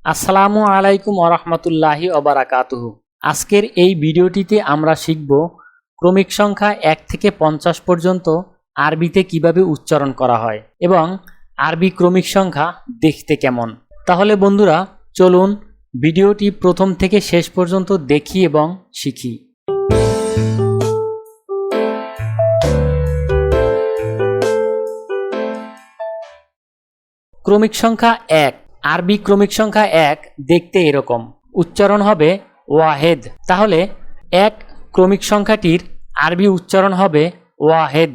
আসসালামু আলাইকুম ওরহমতুল্লাহি ওবারাকাতুহু। আজকের এই ভিডিওটিতে আমরা শিখব ক্রমিক সংখ্যা 1 থেকে 50 পর্যন্ত আরবিতে কিভাবে উচ্চারণ করা হয় এবং আরবি ক্রমিক সংখ্যা দেখতে কেমন। তাহলে বন্ধুরা চলুন ভিডিওটি প্রথম থেকে শেষ পর্যন্ত দেখি এবং শিখি। ক্রমিক সংখ্যা 1। আরবি ক্রমিক সংখ্যা 1 দেখতে এরকম, উচ্চারণ হবে ওয়াহেদ। তাহলে 1 ক্রমিক সংখ্যাটির আরবি উচ্চারণ হবে ওয়াহেদ।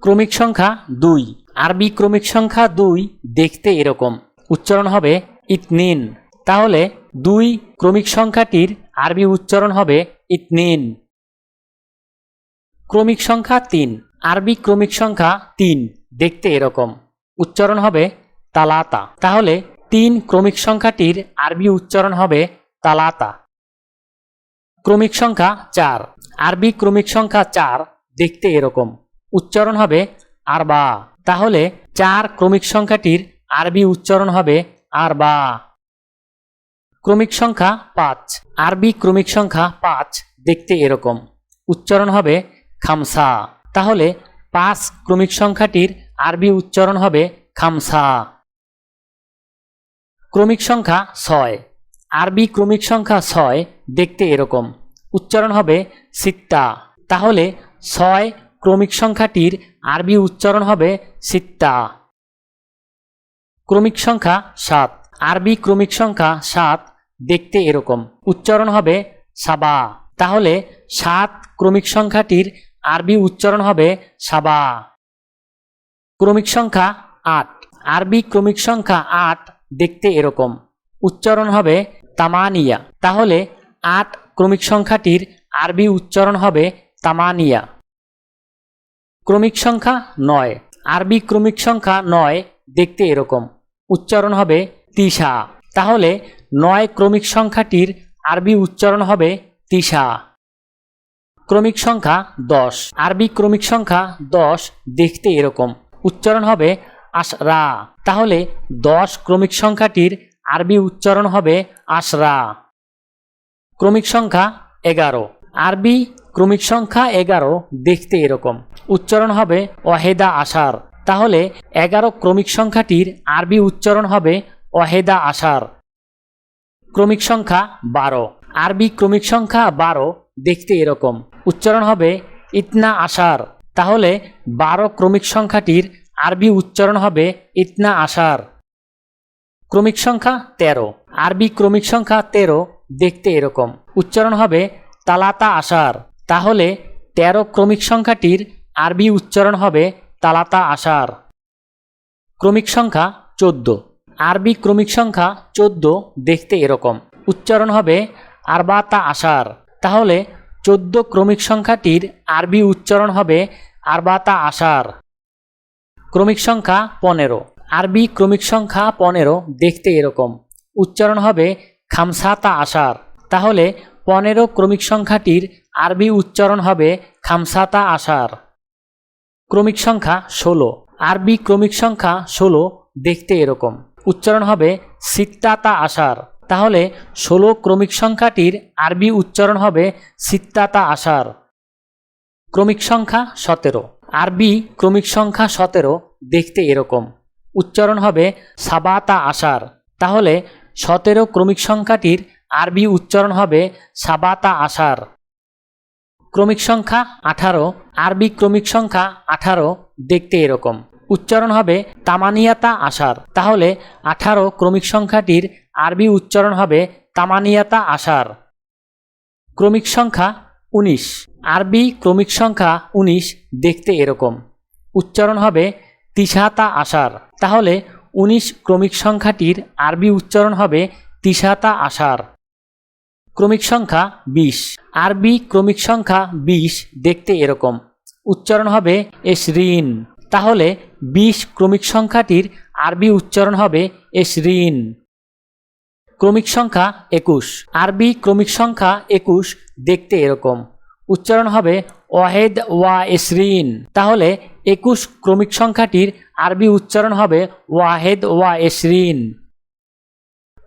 ক্রমিক সংখ্যা 2। আরবি ক্রমিক সংখ্যা 2 দেখতে এরকম, উচ্চারণ হবে ইতনিন। তাহলে 2 ক্রমিক সংখ্যাটির আরবি উচ্চারণ হবে ইতনিন। ক্রমিক সংখ্যা 3। আরবি ক্রমিক সংখ্যা 3 দেখতে এরকম, উচ্চারণ হবে তালাতা। তাহলে 3 ক্রমিক সংখ্যাটির আরবি উচ্চারণ হবে তালাতা। ক্রমিক সংখ্যা 4। আরবি ক্রমিক সংখ্যা 4 দেখতে এরকম, উচ্চারণ হবে আরবা। তাহলে 4 ক্রমিক সংখ্যাটির আরবি উচ্চারণ হবে আরবা। ক্রমিক সংখ্যা 5। আরবি ক্রমিক সংখ্যা 5 দেখতে এরকম, উচ্চারণ হবে খামসা। তাহলে 5 ক্রমিক সংখ্যাটির আরবি উচ্চারণ হবে খামসা। ক্রমিক সংখ্যা 6। আরবি ক্রমিক সংখ্যা 6 দেখতে এরকম, উচ্চারণ হবে সিত্তা। তাহলে 6 ক্রমিক সংখ্যাটির আরবি উচ্চারণ হবে সিত্তা। ক্রমিক সংখ্যা 7। আরবি ক্রমিক সংখ্যা 7 দেখতে এরকম, উচ্চারণ হবে সাবা। তাহলে 7 ক্রমিক সংখ্যাটির আরবি উচ্চারণ হবে সাবা। ক্রমিক সংখ্যা 8। আরবি ক্রমিক সংখ্যা 8 দেখতে এরকম, উচ্চারণ হবে তামানিয়া। তাহলে 8 ক্রমিক সংখ্যাটির আরবি উচ্চারণ হবে তামানিয়া। ক্রমিক সংখ্যা 9। আরবি ক্রমিক সংখ্যা 9 দেখতে এরকম, উচ্চারণ হবে তিসা। তাহলে 9 ক্রমিক সংখ্যাটির আরবি উচ্চারণ হবে তিসা। ক্রমিক সংখ্যা 10। আরবি ক্রমিক সংখ্যা 10 দেখতে এরকম, উচ্চারণ হবে আশরা। তাহলে 10 ক্রমিক সংখ্যাটির আরবি উচ্চারণ হবে আশরা। ক্রমিক সংখ্যা 11। আরবি ক্রমিক সংখ্যা 11 দেখতে এরকম, উচ্চারণ হবে ওয়াহেদা আশার। তাহলে 11 ক্রমিক সংখ্যাটির আরবি উচ্চারণ হবে ওয়াহেদা আশার। ক্রমিক সংখ্যা 12। আরবি ক্রমিক সংখ্যা 12 দেখতে এরকম, উচ্চারণ হবে ইতনা আশার। তাহলে 12 ক্রমিক সংখ্যাটির আরবি উচ্চারণ হবে ইতনা আশার। ক্রমিক সংখ্যা 13। আরবি ক্রমিক সংখ্যা 13 দেখতে এরকম, উচ্চারণ হবে তালাতা আশার। তাহলে 13 ক্রমিক সংখ্যাটির আরবি উচ্চারণ হবে তালাতা আশার। ক্রমিক সংখ্যা 14। আরবি ক্রমিক সংখ্যা 14 দেখতে এরকম, উচ্চারণ হবে আরবাতা আশার। তাহলে 14 ক্রমিক সংখ্যাটির আরবি উচ্চারণ হবে আরবাতা আশার। ক্রমিক সংখ্যা 15। আরবি ক্রমিক সংখ্যা 15 দেখতে এরকম, উচ্চারণ হবে খামসাতা আশার। তাহলে 15 ক্রমিক সংখ্যাটির আরবি উচ্চারণ হবে খামসাতা আশার। ক্রমিক সংখ্যা 16। আরবি ক্রমিক সংখ্যা 16 দেখতে এরকম, উচ্চারণ হবে সিত্তাতা আশার। তাহলে 16 ক্রমিক সংখ্যাটির আরবি উচ্চারণ হবে সিত্তাতা আশার। ক্রমিক সংখ্যা 17। আরবি ক্রমিক সংখ্যা 17 দেখতে এরকম, উচ্চারণ হবে সাবাতা আশার। তাহলে 17 ক্রমিক সংখ্যাটির আরবি উচ্চারণ হবে সাবাতা আশার। ক্রমিক সংখ্যা 18। আরবি ক্রমিক সংখ্যা 18 দেখতে এরকম, উচ্চারণ হবে তামানিয়াতা আশার। তাহলে 18 ক্রমিক সংখ্যাটির আরবি উচ্চারণ হবে তামানিয়াতা আশার। ক্রমিক সংখ্যা 19। আরবি ক্রমিক সংখ্যা 19 দেখতে এরকম, উচ্চারণ হবে তিসাতা আশার। তাহলে 19 ক্রমিক সংখ্যাটির আরবি উচ্চারণ হবে তিসাতা আশার। ক্রমিক সংখ্যা 20। আরবি ক্রমিক সংখ্যা 20 দেখতে এরকম, উচ্চারণ হবে এশরিন। তাহলে 20 ক্রমিক সংখ্যাটির আরবি উচ্চারণ হবে এশরিন। ক্রমিক সংখ্যা 21। আরবি ক্রমিক সংখ্যা 21 দেখতে এরকম, উচ্চারণ হবে ওয়াহেদ ওয়া এশরিন। তাহলে 21 ক্রমিক সংখ্যাটির আরবি উচ্চারণ হবে ওয়াহেদ ওয়া এশরিন।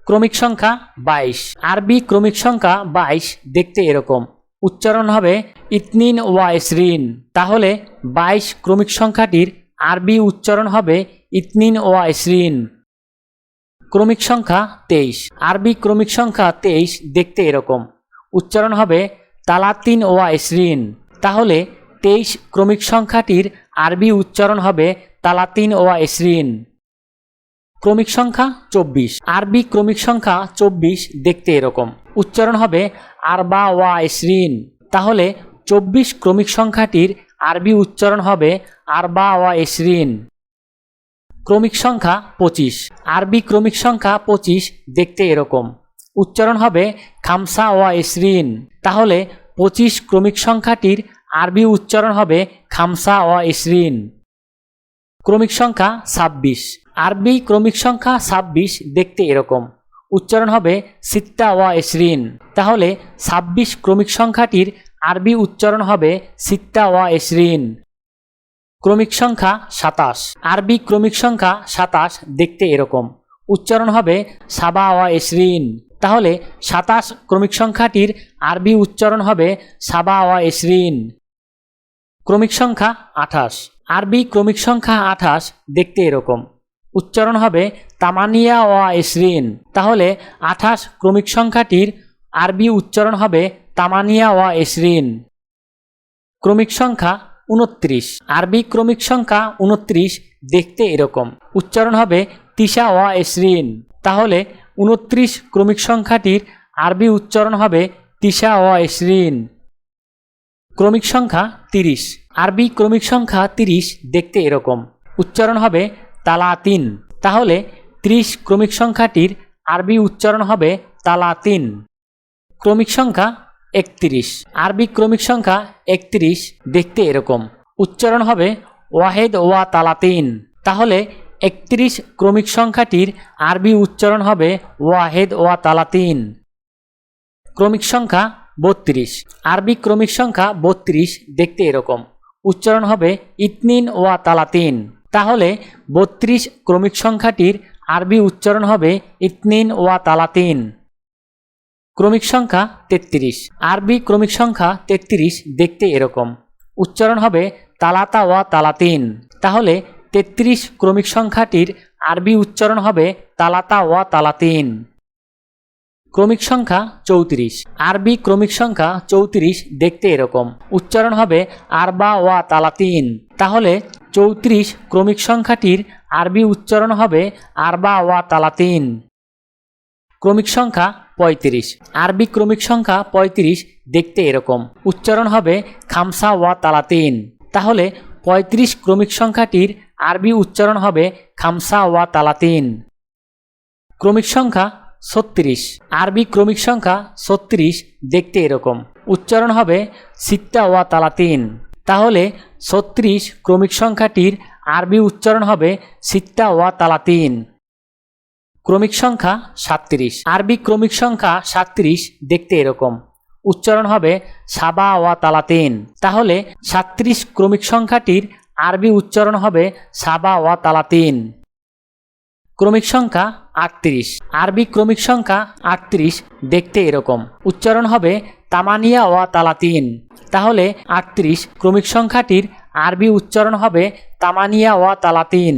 ক্রমিক সংখ্যা 22। আরবি ক্রমিক সংখ্যা 22 দেখতে এরকম, উচ্চারণ হবে ইতনিন ওয়া ইসরিন। তাহলে 22 ক্রমিক সংখ্যাটির আরবি উচ্চারণ হবে ইতনিন ওয়া ইসরিন। ক্রমিক সংখ্যা 23। আরবি ক্রমিক সংখ্যা 23 দেখতে এরকম, উচ্চারণ হবে তালাতিন ওয়া ইসরিন। তাহলে 23 ক্রমিক সংখ্যাটির আরবি উচ্চারণ হবে তালাতিন ওয়া ইসরিন। ক্রমিক সংখ্যা 24। আরবি ক্রমিক সংখ্যা 24 দেখতে এরকম, উচ্চারণ হবে আরবা ওয়া ইসরিন। তাহলে 24 ক্রমিক সংখ্যাটির আরবি উচ্চারণ হবে আরবা ওয়া ইসরিন। ক্রমিক সংখ্যা 25। আরবি ক্রমিক সংখ্যা 25 দেখতে এরকম, উচ্চারণ হবে খামসা ওয়া ইসরিন। তাহলে 25 ক্রমিক সংখ্যাটির আরবি উচ্চারণ হবে খামসা ওয়া ইসরিন। ক্রমিক সংখ্যা 26। আরবি ক্রমিক সংখ্যা 26 দেখতে এরকম, উচ্চারণ হবে সিত্তা ওয়া ইসরিন। তাহলে 26 ক্রমিক সংখ্যাটির আরবি উচ্চারণ হবে সিত্তা ওয়া ইসরিন। ক্রমিক সংখ্যা 27। আরবি ক্রমিক সংখ্যা 27 দেখতে এরকম, উচ্চারণ হবে সাবা ওয়া ইসরিন। তাহলে 27 ক্রমিক সংখ্যাটির আরবি উচ্চারণ হবে সাবা ওয়া ইসরিন। ক্রমিক সংখ্যা 28। আরবি ক্রমিক সংখ্যা 28 দেখতে এরকম, উচ্চারণ হবে তামানিয়া ওয়া ইসরিন। তাহলে 28 ক্রমিক সংখ্যাটির আরবি উচ্চারণ হবে তামানিয়া ওয়া ইসরিন। ক্রমিক সংখ্যা 29। আরবি ক্রমিক সংখ্যা 29 দেখতে এরকম, উচ্চারণ হবে তিসা ওয়া ইসরিন। তাহলে 29 ক্রমিক সংখ্যাটির আরবি উচ্চারণ হবে তিসা ওয়া ইসরিন। ক্রমিক সংখ্যা 30। আরবি ক্রমিক সংখ্যা 30 দেখতে এরকম, উচ্চারণ হবে তালাতিন। তাহলে 30 ক্রমিক সংখ্যাটির আরবি উচ্চারণ হবে তালাতিন। ক্রমিক সংখ্যা 31। আরবি ক্রমিক সংখ্যা 31 দেখতে এরকম, উচ্চারণ হবে ওয়াহেদ ওয়া তালাতিন। তাহলে 31 ক্রমিক সংখ্যাটির আরবি উচ্চারণ হবে ওয়াহেদ ওয়া তালাতিন। ক্রমিক সংখ্যা 32। আরবি ক্রমিক সংখ্যা 32 দেখতে এরকম, উচ্চারণ হবে ইতনিন ওয়া তালাতিন। তাহলে 32 ক্রমিক সংখ্যাটির আরবি উচ্চারণ হবে ইতনিন ওয়া তালাতিন। ক্রমিক সংখ্যা 33। আরবি ক্রমিক সংখ্যা 33 দেখতে এরকম, উচ্চারণ হবে তালাতা ওয়া তালাতিন। তাহলে 33 ক্রমিক সংখ্যাটির আরবি উচ্চারণ হবে তালাতা ওয়া তালাতিন। ক্রমিক সংখ্যা 34। আরবি ক্রমিক সংখ্যা 34 দেখতে এরকম, উচ্চারণ হবে আরবা ওয়া তালাতিন। তাহলে 34 ক্রমিক সংখ্যাটির আরবি উচ্চারণ হবে আরবা ওয়া তালাতিন। ক্রমিক সংখ্যা 35। আরবি ক্রমিক সংখ্যা 35 দেখতে এরকম, উচ্চারণ হবে খামসা ওয়া তালাতিন। তাহলে 35 ক্রমিক সংখ্যাটির আরবি উচ্চারণ হবে খামসা ওয়া তালাতিন। ক্রমিক সংখ্যা 36। আরবি ক্রমিক সংখ্যা 36 দেখতে এরকম, উচ্চারণ হবে সিত্তা ওয়া তালাতিন। তাহলে 36 ক্রমিক সংখ্যাটির আরবি উচ্চারণ হবে সিত্তা ওয়া তালাতিন। ক্রমিক সংখ্যা 37। আরবি ক্রমিক সংখ্যা 37 দেখতে এরকম, উচ্চারণ হবে সাবা ওয়া তালাতিন। তাহলে 37 ক্রমিক সংখ্যাটির আরবি উচ্চারণ হবে সাবা ওয়া তালাতিন। ক্রমিক সংখ্যা 38। আরবি ক্রমিক সংখ্যা 38 দেখতে এরকম, উচ্চারণ হবে তামানিয়া ওয়া তালাতিন। তাহলে 38 ক্রমিক সংখ্যাটির আরবি উচ্চারণ হবে তামানিয়া ওয়া তালাতিন।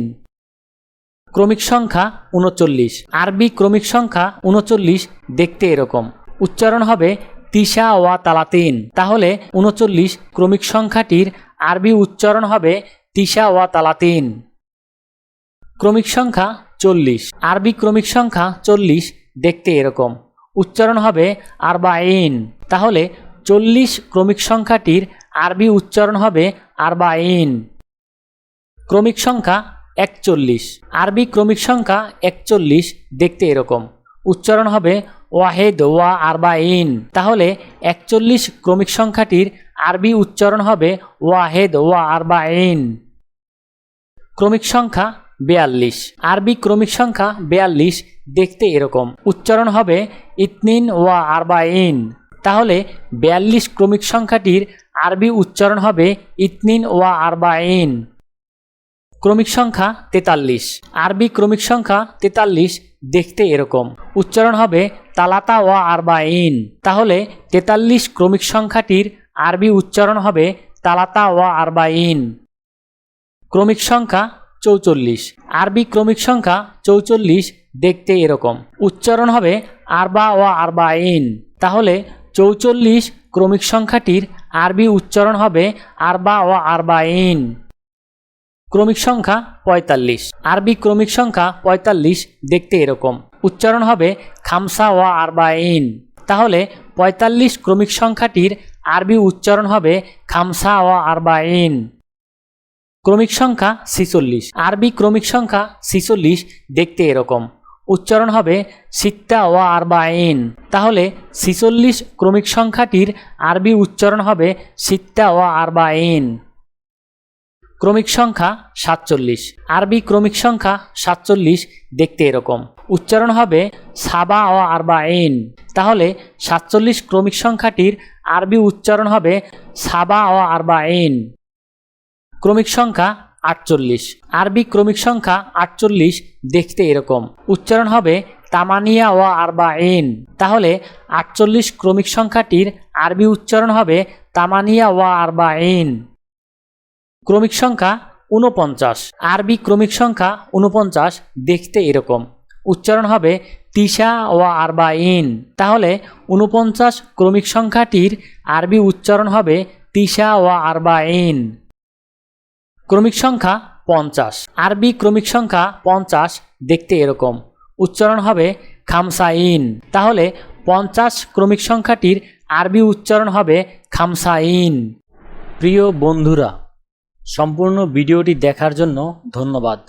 ক্রমিক সংখ্যা 39। আরবি ক্রমিক সংখ্যা 39 দেখতে এরকম, উচ্চারণ হবে তিসা ওয়া তালাতিন। তাহলে 39 ক্রমিক সংখ্যাটির আরবি উচ্চারণ হবে তিসা ওয়া তালাতিন। ক্রমিক সংখ্যা 40। আরবি ক্রমিক সংখ্যা 40 দেখতে এরকম, উচ্চারণ হবে আরবাইন। তাহলে 40 ক্রমিক সংখ্যাটির আরবি উচ্চারণ হবে আরবাইন। ক্রমিক সংখ্যা 41। আরবি ক্রমিক সংখ্যা 41 দেখতে এরকম, উচ্চারণ হবে ওয়াহেদ ওয়া আরবাইন। তাহলে 41 ক্রমিক সংখ্যাটির আরবি উচ্চারণ হবে ওয়াহেদ ওয়া আরবাইন। ক্রমিক সংখ্যা 42। আরবি ক্রমিক সংখ্যা 42 দেখতে এরকম, উচ্চারণ হবে ইতনিন ওয়া আরবাইন। তাহলে 42 ক্রমিক সংখ্যাটির আরবি উচ্চারণ হবে ইতনিন ওয়া আরবাইন। ক্রমিক সংখ্যা 43। আরবি ক্রমিক সংখ্যা 43 দেখতে এরকম। উচ্চারণ হবে তালাতা ওয়া আরবাইন। তাহলে 43 ক্রমিক সংখ্যাটির আরবি উচ্চারণ হবে তালাতা ওয়া আরবাইন। ক্রমিক সংখ্যা 44। আরবি ক্রমিক সংখ্যা 44 দেখতে এরকম। উচ্চারণ হবে আরবা ওয়া আরবাইন। তাহলে 44 ক্রমিক সংখ্যাটির আরবি উচ্চারণ হবে আরবা ওয়া আরবাইন। ক্রমিক সংখ্যা 45। আরবি ক্রমিক সংখ্যা 45 দেখতে এরকম। উচ্চারণ হবে খামসা ওয়া আরবাইন। তাহলে 45 ক্রমিক সংখ্যাটির আরবি উচ্চারণ হবে খামসা ওয়া আরবাইন। ক্রমিক সংখ্যা 46। আরবি ক্রমিক সংখ্যা 46 দেখতে এরকম। উচ্চারণ হবে সিত্তা ওয়া আরবাইন। তাহলে 46 ক্রমিক সংখ্যাটির আরবি উচ্চারণ হবে সিত্তা ওয়া আরবাইন। ক্রমিক সংখ্যা 47। আরবি ক্রমিক সংখ্যা 47 দেখতে এরকম। উচ্চারণ হবে সাবা ওয়া আরবাইন। তাহলে 47 ক্রমিক সংখ্যাটির আরবি উচ্চারণ হবে সাবা ওয়া আরবাইন। ক্রমিক সংখ্যা 48। আরবি ক্রমিক সংখ্যা 48 দেখতে এরকম। উচ্চারণ হবে তামানিয়া ওয়া আরবাইন। তাহলে 48 ক্রমিক সংখ্যাটির আরবি উচ্চারণ হবে তামানিয়া ওয়া আরবাইন। ক্রমিক সংখ্যা 49। আরবি ক্রমিক সংখ্যা 49 দেখতে এরকম। উচ্চারণ হবে তিসা ওয়া আরবাইন। তাহলে 49 ক্রমিক সংখ্যাটির আরবি উচ্চারণ হবে তিসা ওয়া আরবাইন। ক্রমিক সংখ্যা 50। আরবি ক্রমিক সংখ্যা 50 দেখতে এরকম। উচ্চারণ হবে খামসাইন। তাহলে 50 ক্রমিক সংখ্যাটির আরবি উচ্চারণ হবে খামসাইন। প্রিয় বন্ধুরা, সম্পূর্ণ ভিডিওটি দেখার জন্য ধন্যবাদ।